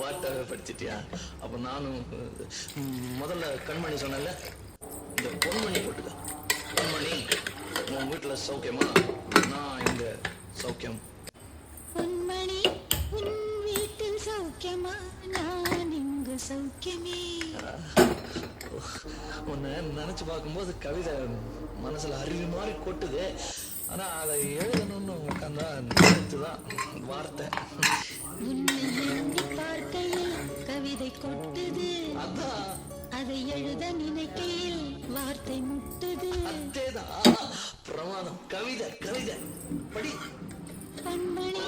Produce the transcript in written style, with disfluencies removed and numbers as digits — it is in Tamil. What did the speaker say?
பாட்டாவே படிச்சிட்டியா? அப்ப நானும் முதல்ல கண்மணி சொன்னல, இந்த பொன்மணி போட்டுக்க. பொன்மணி, உன் வீட்டுல சௌக்கியமா? நான் இங்க சௌக்கியம். பொன்மணி, உன் வீட்டில் சௌக்கியமா? நான் இங்கு சௌக்கியமே. உன்னை நினைச்சு பார்க்கும்போது கவிதை மனசுல அருவி மாதிரி கொட்டுது. ஆனா அதை எழுதணும்னு உட்காந்தா நேற்றுதான் வார்த்தை. உன்னை எண்ணி பார்க்கையில் கவிதை கொட்டுது, அதான் அதை எழுத நினைக்கையில் வார்த்தை முட்டுது. அதேதான் பிரமாதம். கவிதை கவிதை படி. பொன்மணி